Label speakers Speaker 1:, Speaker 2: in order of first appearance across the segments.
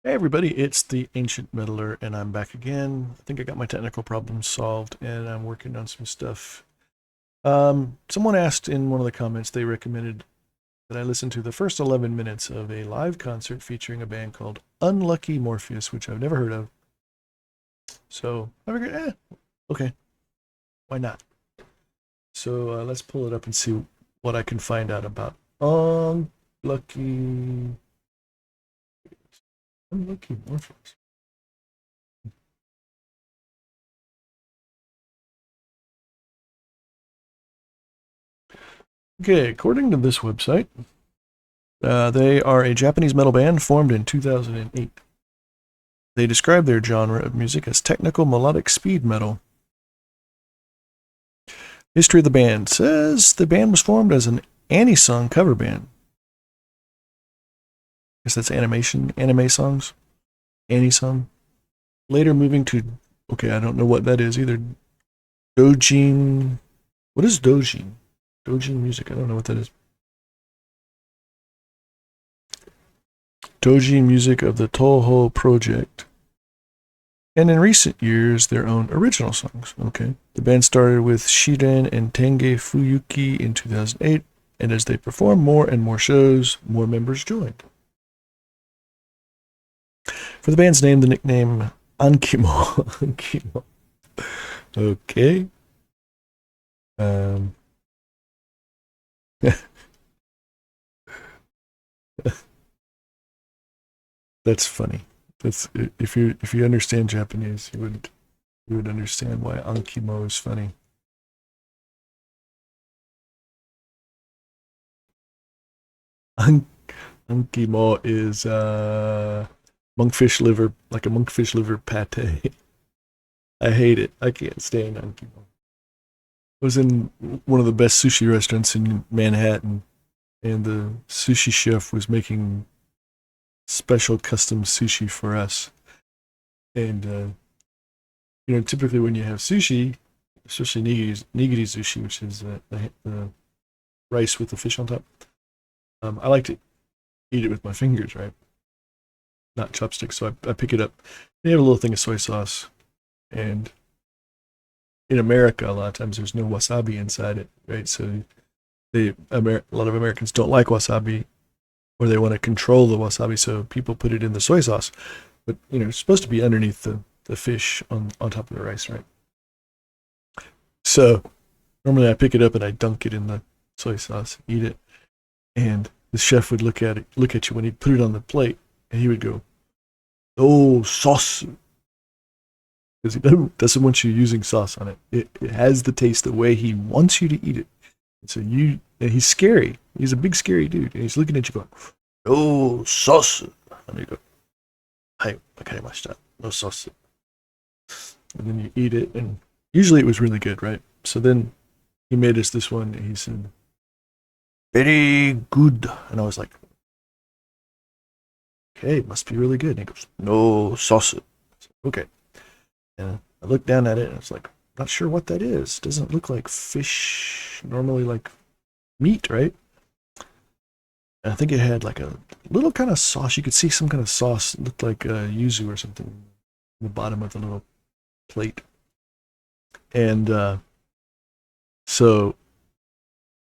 Speaker 1: Hey everybody, it's the Ancient Meddler, and I'm back again. I think I got my technical problems solved, and I'm working on some stuff. Someone asked in one of the comments, they recommended that I listen to the first 11 minutes of a live concert featuring a band called Unlucky Morpheus, which I've never heard of. So I figured, okay, why not? So let's pull it up and see what I can find out about Unlucky, Unlucky Morpheus. Okay, according to this website, they are a Japanese metal band formed in 2008. They describe their genre of music as technical melodic speed metal. History of the band says the band was formed as an anime cover band. I guess that's anime songs, anime. Later moving to, okay, I don't know what that is either. Dojin, what is Dojin? Dojin music, I don't know what that is. Dojin music of the Toho Project. And in recent years, their own original songs. Okay. The band started with Shiren and Tenge Fuyuki in 2008, and as they performed more and more shows, more members joined. For the band's name, the nickname Ankimo. Ankimo. Okay. Um, that's funny. That's if you understand Japanese, you would understand why Ankimo is funny. An- Ankimo is monkfish liver, like a monkfish liver pate. I hate it. I can't stand Ankimo. I was in one of the best sushi restaurants in Manhattan, and the sushi chef was making special custom sushi for us. And typically when you have sushi, especially nigiri sushi, which is the rice with the fish on top, I like to eat it with my fingers, right? Not chopsticks. So I pick it up. They have a little thing of soy sauce, and in America, a lot of times there's no wasabi inside it, right? So a lot of Americans don't like wasabi, or they want to control the wasabi, so people put it in the soy sauce. But it's supposed to be underneath the fish on top of the rice, right? So normally I pick it up and I dunk it in the soy sauce, eat it, and the chef would look at you when he put it on the plate, and he would go, "Oh, sauce," because he doesn't want you using sauce on it. It has the taste the way he wants you to eat it. And so and he's scary. He's a big scary dude, and he's looking at you going, "Oh, sauce," and you go, "Hi, wakarimashita, no sauce." And then you eat it, and usually it was really good, right? So then he made us this one, and he said, "Very good," and I was like, "Okay, it must be really good." And he goes, "No sauce." Okay, and I looked down at it, and I was like, "Not sure what that is. Doesn't look like fish. Normally, like meat, right?" And I think it had like a little kind of sauce. You could see some kind of sauce. It looked like yuzu or something in the bottom of the little plate. And so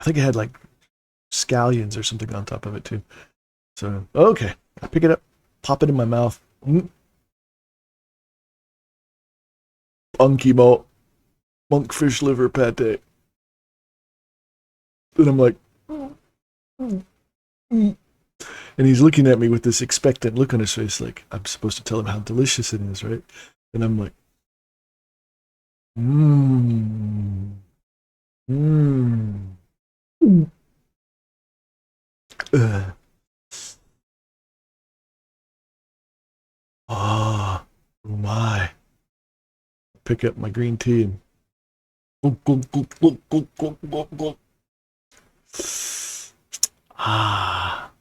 Speaker 1: I think it had like scallions or something on top of it too. So okay, I pick it up, pop it in my mouth. Ankimo, monkfish liver pate. And I'm like, and he's looking at me with this expectant look on his face, like I'm supposed to tell him how delicious it is, right? And I'm like, mmm, mmm. Uh, ah, oh my. Pick up my green tea and ah,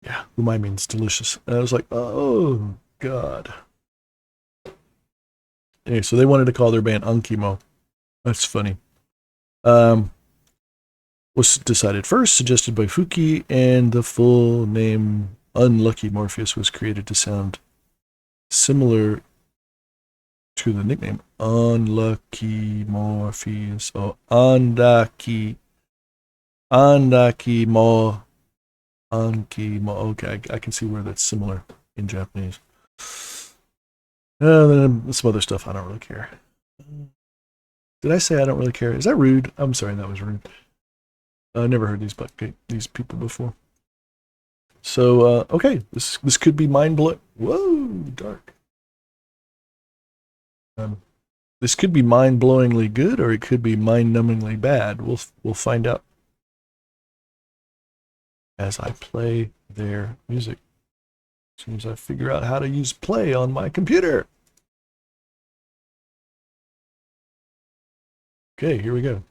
Speaker 1: yeah, umai means delicious. And I was like, oh god. Anyway, so they wanted to call their band Ankimo. That's funny. Um, was decided first, suggested by Fuki, and the full name Unlucky Morpheus was created to sound similar to the nickname Unlucky Morpheus. Oh, Andaki Mo. Anki Mo. Okay, I can see where that's similar in Japanese. Then some other stuff I don't really care. Did I say I don't really care? Is that rude? I'm sorry, that was rude. I never heard these people before. So okay, this could be mind blowing. Whoa, dark. This could be mind blowingly good, or it could be mind numbingly bad. We'll find out as I play their music. As soon as I figure out how to use play on my computer. Okay, here we go.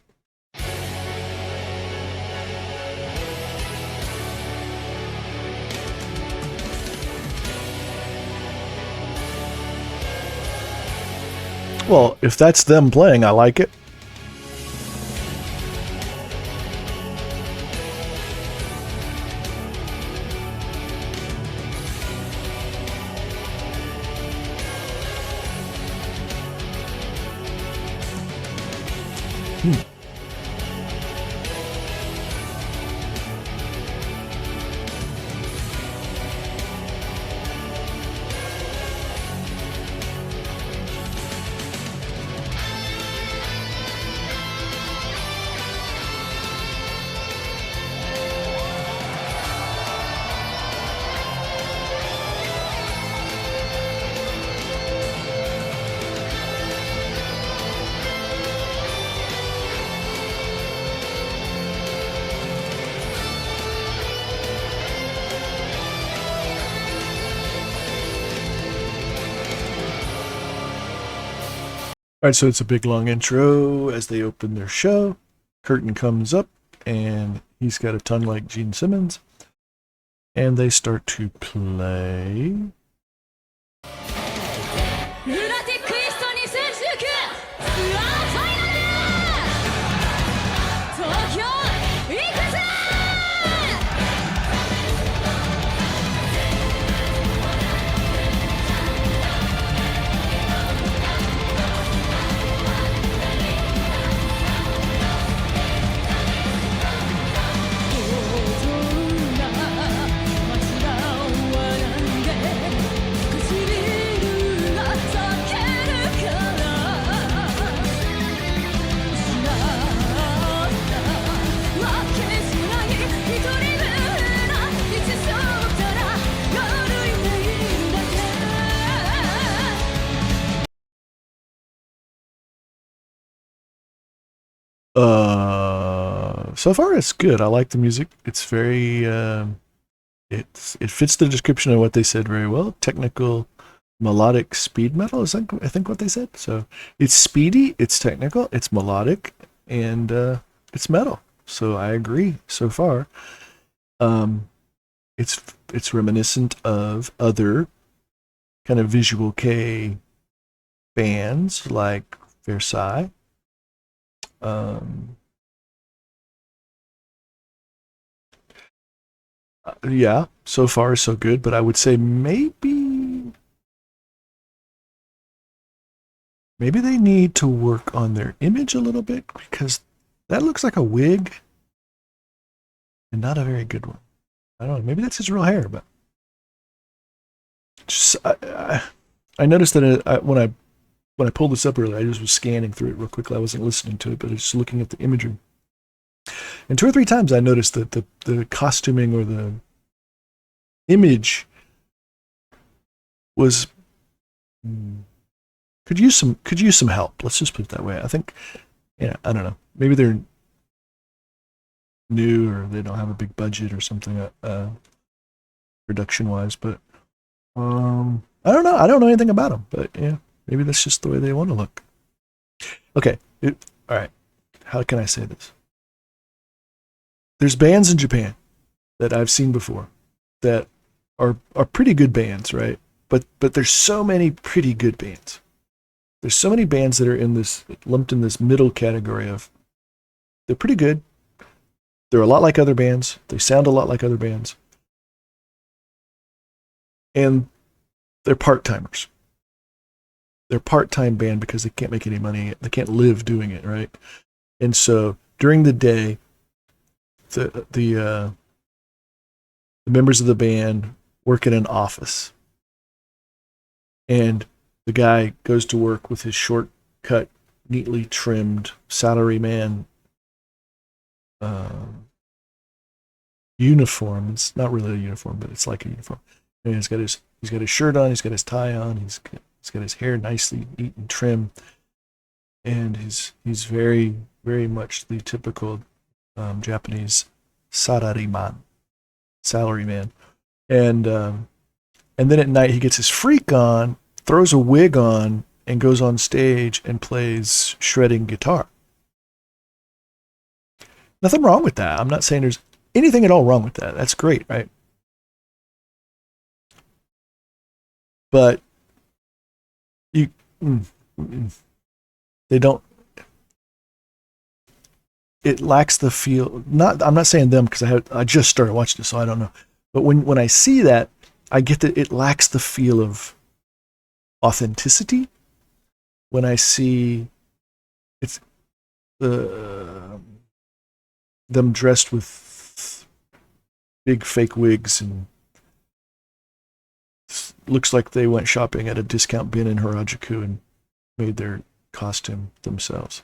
Speaker 1: Well, if that's them playing, I like it. All right, so it's a big long intro as they open their show. Curtain comes up, and he's got a tongue like Gene Simmons. And they start to play. So far it's good. I like the music. It's very it fits the description of what they said very well. Technical melodic speed metal is that, I think what they said. So it's speedy, it's technical, it's melodic, and it's metal. So I agree so far. It's reminiscent of other kind of visual K bands like Versailles. Yeah, so far so good, but I would say maybe they need to work on their image a little bit, because that looks like a wig and not a very good one. I don't know, maybe that's his real hair, but just I noticed that when I pulled this up earlier, I just was scanning through it real quickly. I wasn't listening to it, but I was just looking at the imagery. And 2 or 3 times I noticed that the costuming or the image was could use some help. Let's just put it that way. I think, yeah, I don't know. Maybe they're new or they don't have a big budget or something production wise, but I don't know. I don't know anything about them, but yeah, maybe that's just the way they want to look. Okay, all right. How can I say this? There's bands in Japan that I've seen before that are pretty good bands, right? But there's so many pretty good bands. There's so many bands that are lumped in this middle category of they're pretty good. They're a lot like other bands. They sound a lot like other bands. and they're part-timers. They're part-time band because they can't make any money. They can't live doing it, right? And so during the day, the members of the band work in an office, and the guy goes to work with his short cut, neatly trimmed salaryman uniform. It's not really a uniform, but it's like a uniform. And he's got his shirt on, he's got his tie on, he's got his hair nicely neat and trim, and he's very, very much the typical Japanese salaryman. And then at night he gets his freak on, throws a wig on, and goes on stage and plays shredding guitar. Nothing wrong with that. I'm not saying there's anything at all wrong with that. That's great, right? But they don't. It lacks the feel. I'm not saying them because I just started watching this, so I don't know. But when I see that, I get that it lacks the feel of authenticity. When I see it's them dressed with big fake wigs and looks like they went shopping at a discount bin in Harajuku and made their costume themselves.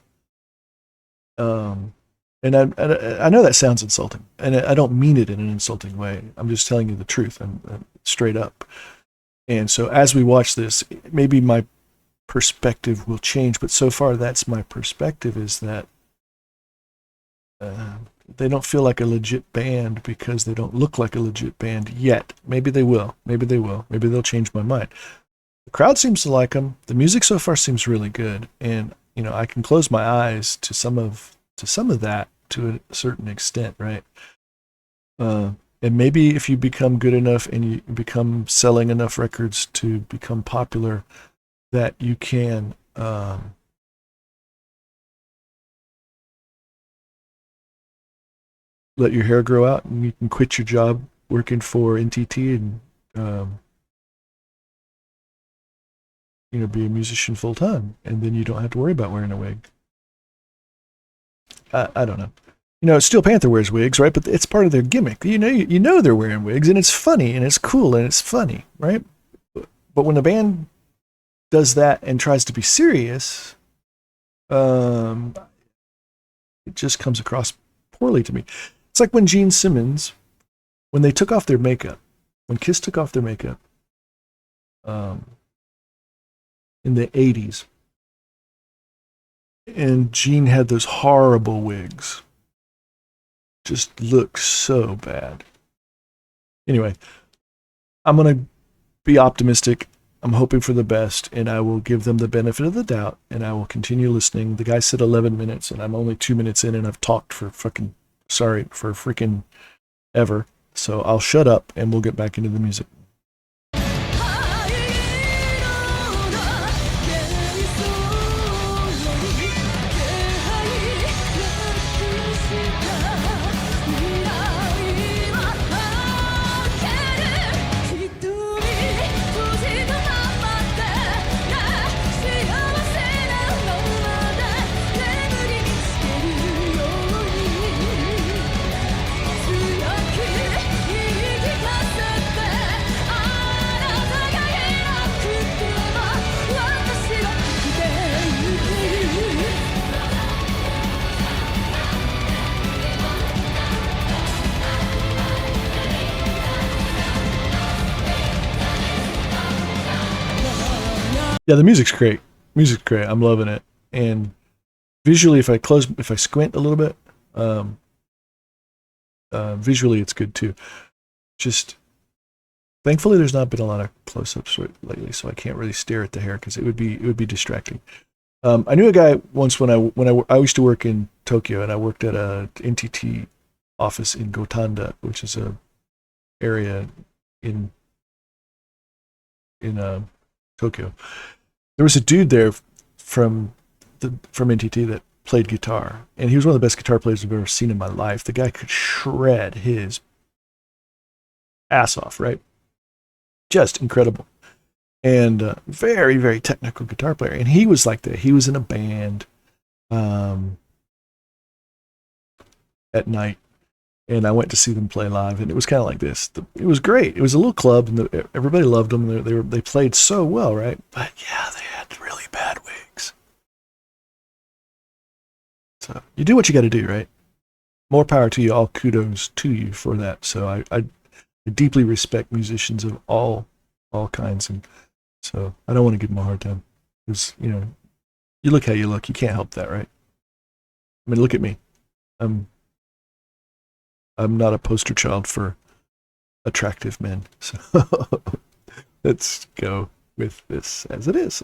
Speaker 1: And I know that sounds insulting, and I don't mean it in an insulting way. I'm just telling you the truth. I'm straight up. And so as we watch this, maybe my perspective will change, but so far that's my perspective, is that they don't feel like a legit band because they don't look like a legit band yet. Maybe they will. Maybe they'll change my mind. The crowd seems to like them. The music so far seems really good, and I can close my eyes to some of that to a certain extent, right? And maybe if you become good enough and you become selling enough records to become popular, that you can let your hair grow out and you can quit your job working for NTT and be a musician full time, and then you don't have to worry about wearing a wig. I don't know. Steel Panther wears wigs, right? But it's part of their gimmick. You know they're wearing wigs, and it's funny, and it's cool, and it's funny, right? But when a band does that and tries to be serious, it just comes across poorly to me. It's like when Gene Simmons, when they took off their makeup, when Kiss took off their makeup in the 80s, and Gene had those horrible wigs. Just look so bad. Anyway, I'm going to be optimistic. I'm hoping for the best, and I will give them the benefit of the doubt, and I will continue listening. The guy said 11 minutes, and I'm only 2 minutes in, and I've talked for freaking ever. So I'll shut up, and we'll get back into the music. Yeah, the music's great. Music's great. I'm loving it. And visually, if I squint a little bit, visually it's good too. Just thankfully, there's not been a lot of close-ups lately, so I can't really stare at the hair because it would be distracting. I knew a guy once when I used to work in Tokyo, and I worked at a NTT office in Gotanda, which is a area in Tokyo. There was a dude there from NTT that played guitar, and he was one of the best guitar players I've ever seen in my life. The guy could shred his ass off, right? just incredible, and very very technical guitar player. And he was like that. He was in a band um, at night, and I went to see them play live, and it was kind of like this. It was great. It was a little club, and everybody loved them. They played so well, right? But yeah, they had really bad wigs. So you do what you got to do, right? More power to you. All kudos to you for that. So I deeply respect musicians of all kinds, and so I don't want to give them a hard time because you look how you look. You can't help that, right? I mean, look at me. I'm I'm not a poster child for attractive men. So let's go with this as it is.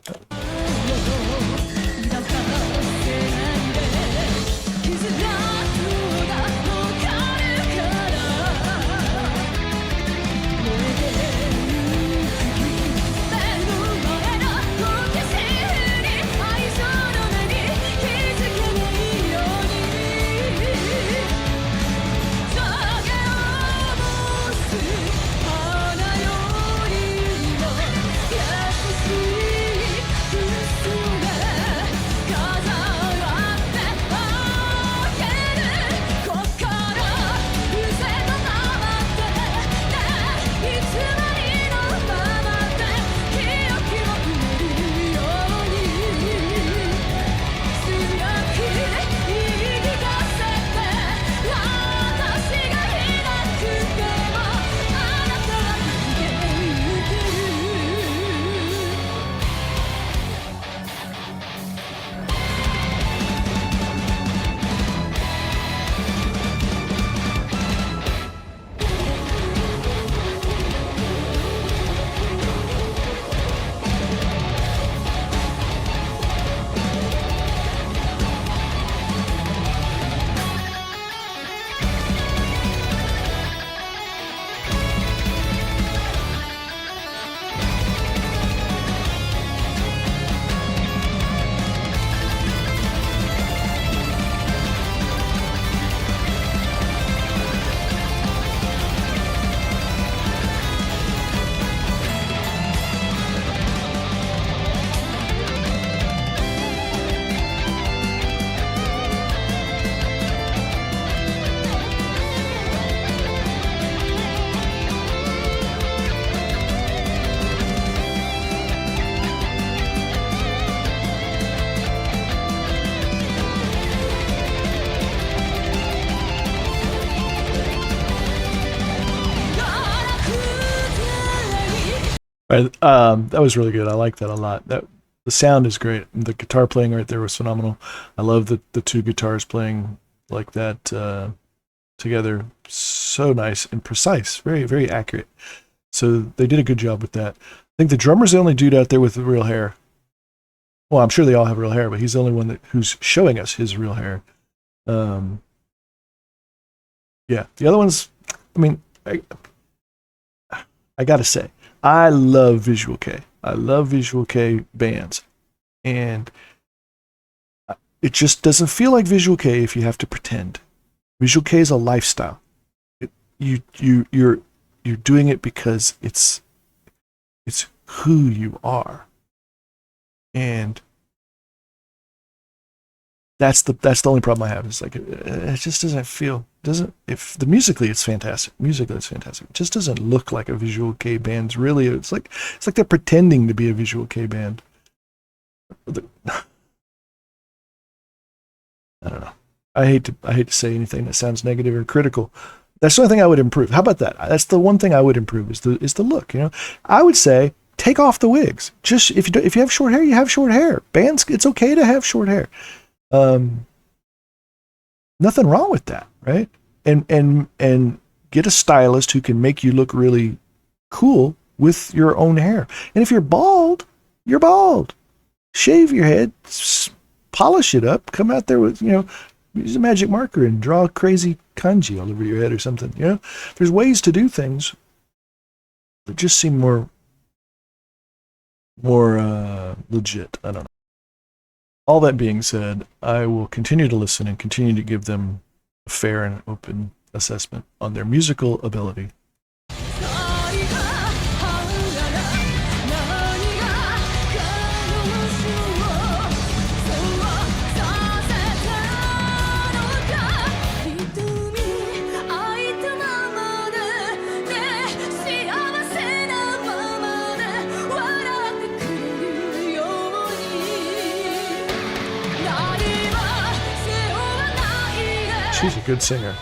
Speaker 1: That was really good. I like that a lot. That the sound is great. The guitar playing right there was phenomenal. I love the two guitars playing like that together. So nice and precise. Very very accurate. So they did a good job with that. I think the drummer's the only dude out there with the real hair. Well, I'm sure they all have real hair, but he's the only one who's showing us his real hair. Um, yeah, the other ones. I mean, I gotta say, I love Visual K. I love Visual K bands, and it just doesn't feel like Visual K if you have to pretend. Visual K is a lifestyle. You're doing it because it's who you are, and that's the only problem I have. Is like it just doesn't feel doesn't if the musically it's fantastic. Musically it's fantastic. It just doesn't look like a Visual K band's really. It's like they're pretending to be a Visual K band. I don't know. I hate to say anything that sounds negative or critical. That's the only thing I would improve. How about that? That's the one thing I would improve is the look. I would say take off the wigs. Just if you have short hair, you have short hair. Bands, it's okay to have short hair. Um, Nothing wrong with that, right? And get a stylist who can make you look really cool with your own hair. And if you're bald, you're bald. Shave your head, polish it up, come out there with, use a magic marker and draw crazy kanji all over your head or something. There's ways to do things that just seem more legit. I don't know. All that being said, I will continue to listen and continue to give them a fair and open assessment on their musical ability. She's a good singer.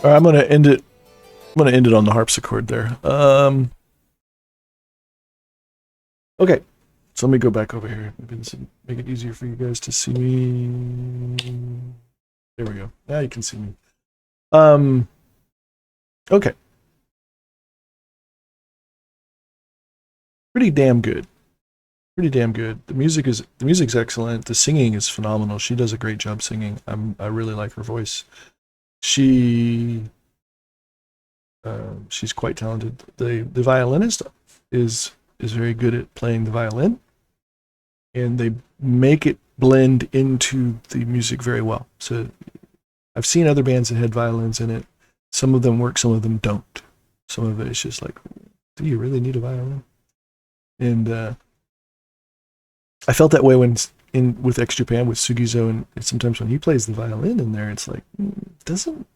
Speaker 1: All right, I'm gonna end it. I'm gonna end it on the harpsichord there. Okay, so let me go back over here. Maybe this will make it easier for you guys to see me. There we go. Now you can see me. Okay. Pretty damn good. Pretty damn good. The music's excellent. The singing is phenomenal. She does a great job singing. I really like her voice. She she's quite talented. The violinist is very good at playing the violin, and they make it blend into the music very well. So I've seen other bands that had violins in it. Some of them work, some of them don't. Some of it is just like, do you really need a violin? And I felt that way when in with X Japan with Sugizo, and sometimes when he plays the violin in there, it's like doesn't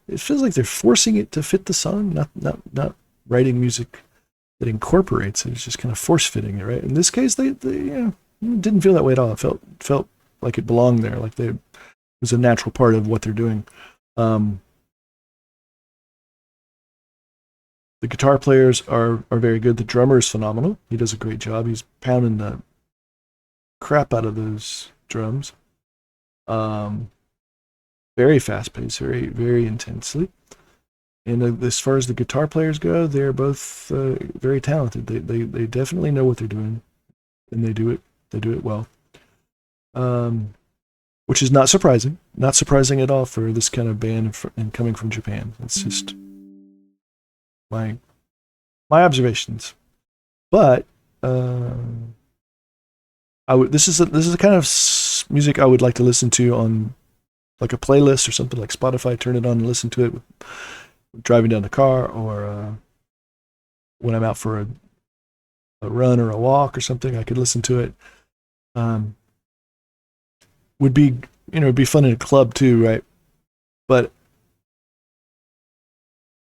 Speaker 1: it feels like they're forcing it to fit the song, not writing music that incorporates it. It's just kind of force fitting it, right? In this case, they didn't feel that way at all. It felt like it belonged there, like it was a natural part of what they're doing. The guitar players are very good. The drummer is phenomenal. He does a great job. He's pounding the crap out of those drums. Very fast paced, very intensely. And as far as the guitar players go, they're both very talented. They definitely know what they're doing, and they do it well. Which is not surprising at all for this kind of band and coming from Japan. It's just my observations. But this is the kind of music I would like to listen to on like a playlist or something like Spotify. Turn it on and listen to it driving down the car, or when I'm out for a run or a walk or something. I could listen to it. Would be it'd be fun in a club too, right? But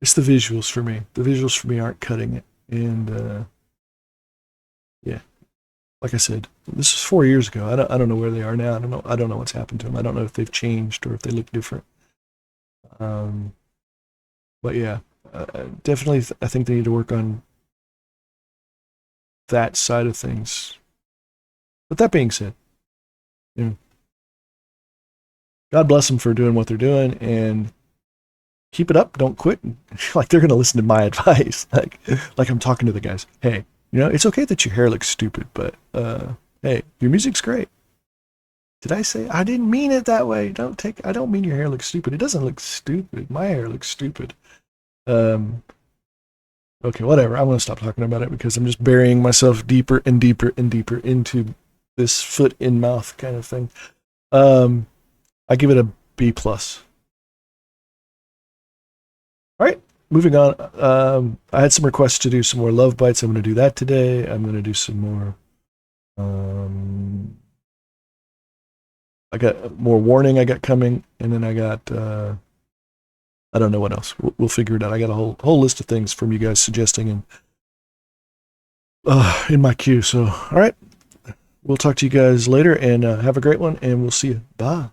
Speaker 1: it's the visuals for me. The visuals for me aren't cutting it, and yeah, like I said, this was 4 years ago. I don't know where they are now. I don't know what's happened to them. I don't know if they've changed or if they look different. But yeah, definitely, I think they need to work on that side of things. But that being said, you know, God bless them for doing what they're doing, and keep it up. Don't quit. Like they're gonna listen to my advice. Like I'm talking to the guys. Hey, it's okay that your hair looks stupid, but hey, your music's great. Did I say I didn't mean it that way? I don't mean your hair looks stupid. It doesn't look stupid. My hair looks stupid. Okay, whatever. I'm gonna stop talking about it because I'm just burying myself deeper and deeper and deeper into this foot in mouth kind of thing. I give it a B plus. All right, moving on. I had some requests to do some more love bites. I'm going to do that today. I'm going to do some more. I got more warning. I got coming, and then I got. I don't know what else. We'll figure it out. I got a whole list of things from you guys suggesting and in my queue. So, all right, we'll talk to you guys later, and have a great one, and we'll see you. Bye.